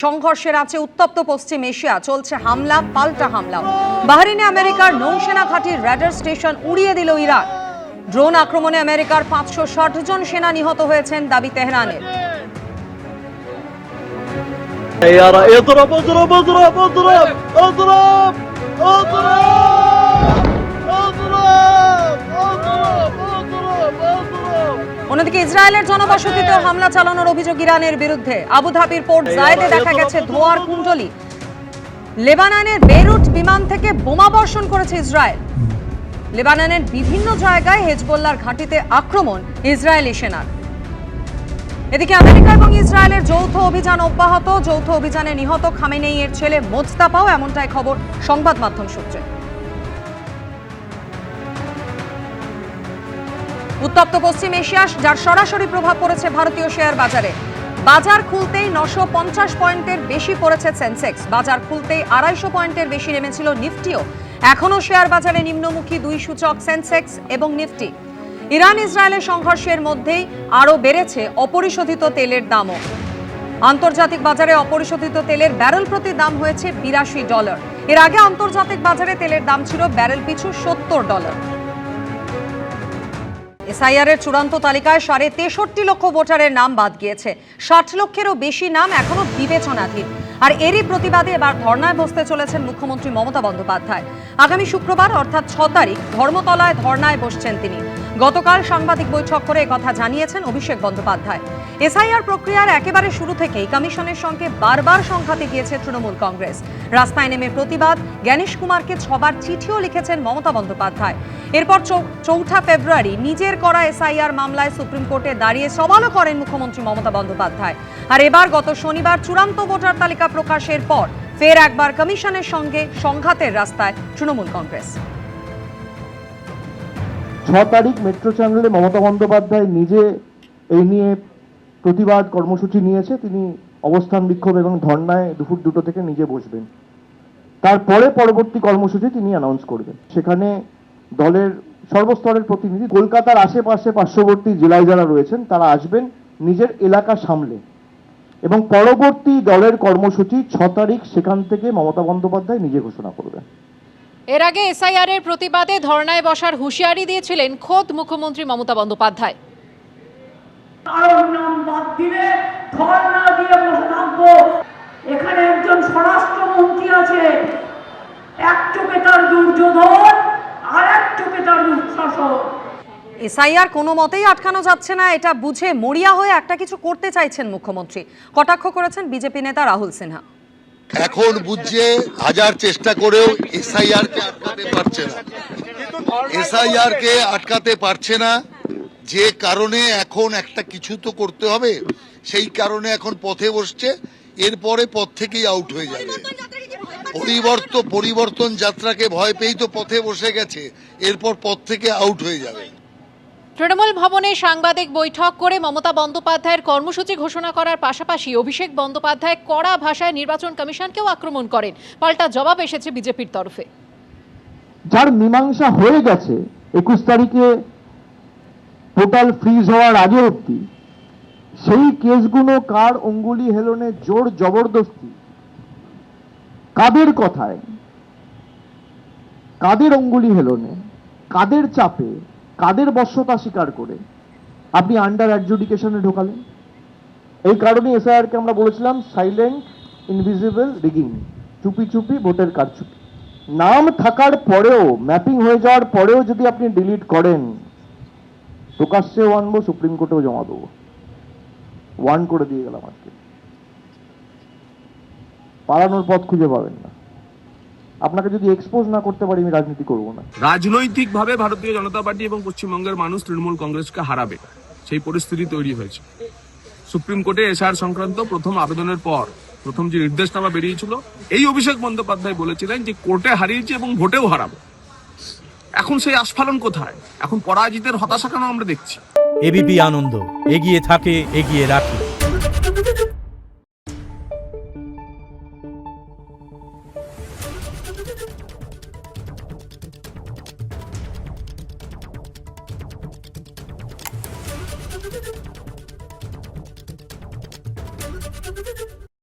সংঘর্ষের আছে উত্তপ্ত পশ্চিম এশিয়া, চলছে হামলা পাল্টা হামলা। বাহরিনে আমেরিকার নৌসেনা ঘাঁটির রেডার স্টেশন উড়িয়ে দিল ইরান। ড্রোন আক্রমণে আমেরিকার 560 জন সেনা নিহত হয়েছেন, দাবি তেহরানের। অন্যদিকে ইসরায়েলের জনবসতিতেও হামলা চালানোর অভিযোগ ইরানের বিরুদ্ধে। আবুধাবির পোর্ট জায়েদে দেখা গেছে ধোঁয়ার কুণ্ডলী। লেবাননের বেইরুট বিমান থেকে বোমা বর্ষণ করেছে ইসরায়েল। লেবাননের বিভিন্ন জায়গায় হেজবুল্লাহর ঘাঁটিতে আক্রমণ ইসরায়েলি সেনার। এদিকে আমেরিকা এবং ইসরায়েলের যৌথ অভিযান অব্যাহত। যৌথ অভিযানে নিহত খামেনেইয়ের ছেলে মোজতাপাও, এমনটাই খবর সংবাদ মাধ্যম সূত্রে। উত্তপ্ত পশ্চিম এশিয়া, যার সরাসরি প্রভাব পড়েছে ভারতীয় শেয়ার বাজারে। বাজার খুলতেই 950 পয়েন্টের বেশি পড়েছে সেন্সেক্স। বাজার খুলতেই 250 পয়েন্টের বেশি নেমেছিল নিফটিও। এখনো শেয়ার বাজারে নিম্নমুখী দুই সূচক সেন্সেক্স এবং নিফটি। ইরান ইসরায়েলের সংঘর্ষের মধ্যেই আরও বেড়েছে অপরিশোধিত তেলের দামও। আন্তর্জাতিক বাজারে অপরিশোধিত তেলের ব্যারেল প্রতি দাম হয়েছে $82। এর আগে আন্তর্জাতিক বাজারে তেলের দাম ছিল ব্যারেল পিছু $70। এসআইআর এর চূড়ান্ত তালিকায় 63.5 লক্ষ ভোটারের নাম বাদ গিয়েছে। 60 লক্ষেরও বেশি নাম এখনো বিবেচনাধীন। আর এরই প্রতিবাদে এবার ধর্নায় বসতে চলেছেন মুখ্যমন্ত্রী মমতা বন্দ্যোপাধ্যায়। আগামী শুক্রবার অর্থাৎ 6 তারিখ ধর্মতলায় ধর্নায় বসছেন তিনি। গতকাল সাংবাদিক বৈঠক করে একথা জানিয়েছেন অভিষেক বন্দ্যোপাধ্যায়। এসআইআর প্রক্রিয়ার একেবারে শুরু থেকেই কমিশনের সঙ্গে বারবার সংঘাতে গিয়েছে তৃণমূল কংগ্রেস। রাস্তায় নেমে প্রতিবাদ, জ্ঞানেশ কুমারকে 6 বার চিঠিও লিখেছেন মমতা বন্দ্যোপাধ্যায়। এরপর 4 ফেব্রুয়ারি নিজের করা এসআইআর মামলায় সুপ্রিম কোর্টে দাঁড়িয়ে সওয়ালও করেন মুখ্যমন্ত্রী মমতা বন্দ্যোপাধ্যায়। আর এবার গত শনিবার চূড়ান্ত ভোটার তালিকা প্রকাশের পর ফের একবার কমিশনের সঙ্গে সংঘাতের রাস্তায় তৃণমূল কংগ্রেস। 6 তারিখ মেট্রো চ্যানেলে মমতা বন্দ্যোপাধ্যায় নিজে এই নিয়ে প্রতিবাদ কর্মসূচি নিয়েছে। তিনি অবস্থান বিক্ষোভ এবং ধর্নায় দুপুর 2টো থেকে নিজে বসবেন। তারপরে পরবর্তী কর্মসূচি তিনি অ্যানাউন্স করবেন। সেখানে দলের সর্বস্তরের প্রতিনিধি, কলকাতার আশেপাশে পার্শ্ববর্তী জেলায় যারা রয়েছেন তারা আসবেন নিজের এলাকা সামলে, এবং পরবর্তী দলের কর্মসূচি 6 তারিখ সেখান থেকে মমতা বন্দ্যোপাধ্যায় নিজে ঘোষণা করবেন। এর আগে এসআইআর এর প্রতিবাদে ধর্নায় বসার হুঁশিয়ারি দিয়েছিলেন খোদ মুখ্যমন্ত্রী মমতা বন্দ্যোপাধ্যায়। এখানে একজন স্বরাষ্ট্রমন্ত্রী আছে, এক চোখে তার দুর্যোধন আর এক চোখে তার দুঃশাসন। এসআইআর কোনো মতেই আটকানো যাচ্ছে না, এটা বুঝে মরিয়া হয়ে একটা কিছু করতে চাইছেন মুখ্যমন্ত্রী, কটাক্ষ করেছেন বিজেপি নেতা রাহুল সিনহা। এখন বুঝছে হাজার চেষ্টা করেও এসআইআর কে আটকাতে পারছে না। এসআইআর কে আটকাতে পারছে না, যে কারণে এখন একটা কিছু তো করতে হবে। সেই কারণে এখন পথে বসছে। এরপরে পথ থেকেই আউট হয়ে যাবে। পরিবর্তন যাত্রাকে ভয় পেয়েই তো পথে বসে গেছে, এরপর পথ থেকে আউট হয়ে যাবে। তৃণমূল ভবনে সাংবাদিক বৈঠক করে মমতা বন্দ্যোপাধ্যায়ের কর্মসূচি ঘোষণা করার পাশাপাশি অভিষেক বন্দ্যোপাধ্যায় কড়া ভাষায় নির্বাচন কমিশনকেও আক্রমণ করেন। পাল্টা জবাব এসেছে বিজেপির তরফে। যার মীমাংসা হয়ে গেছে 21 তারিখে পোর্টাল ফ্রিজ হওয়ার আগে অবধি, সেই কেসগুলো কার অঙ্গুলি হেলনে, জোর জবরদস্তি, কাদের কথায়, কাদের অঙ্গুলি হেলনে, কাদের চাপে, কাদের বশ্যতা স্বীকার করে আপনি আন্ডার অ্যাডজুডিকেশনে ঢোকালেন। এই কারণে এসআইআরকে আমরা বলেছিলাম সাইলেন্ট ইনভিজিবল রিগিং, চুপি চুপি ভোটের কারচুপি। নাম থাকার পরেও, ম্যাপিং হয়ে যাওয়ার পরেও যদি আপনি ডিলিট করেন, প্রকাশ্যেও আনবো, সুপ্রিম কোর্টেও জমা দেবো। ওয়ার্ন করে দিয়ে গেলাম আজকে। পালানোর পথ খুঁজে পাবেন না। আপনাকে যদি এক্সপোজ না করতে পারি আমি রাজনীতি করব না। রাজনৈতিকভাবে ভারতীয় জনতা পার্টি এবং পশ্চিমবঙ্গের মানুষ তৃণমূল কংগ্রেসকে হারাবে, সেই পরিস্থিতি তৈরি হয়েছে। সুপ্রিম কোর্টে এসআইআর সংক্রান্ত প্রথম আবেদনের পর প্রথম যে নির্দেশনামা বেরিয়েছিল, এই অভিষেক বন্দ্যোপাধ্যায় বলেছিলেন যে কোর্টে হারিয়েছে এবং ভোটেও হারাবো। এখন সেই আস্ফালন কোথায়? এখন পরাজিতের হতাশা কেন আমরা দেখছি? এবিপি আনন্দ, এগিয়ে থাকে, এগিয়ে রাখে।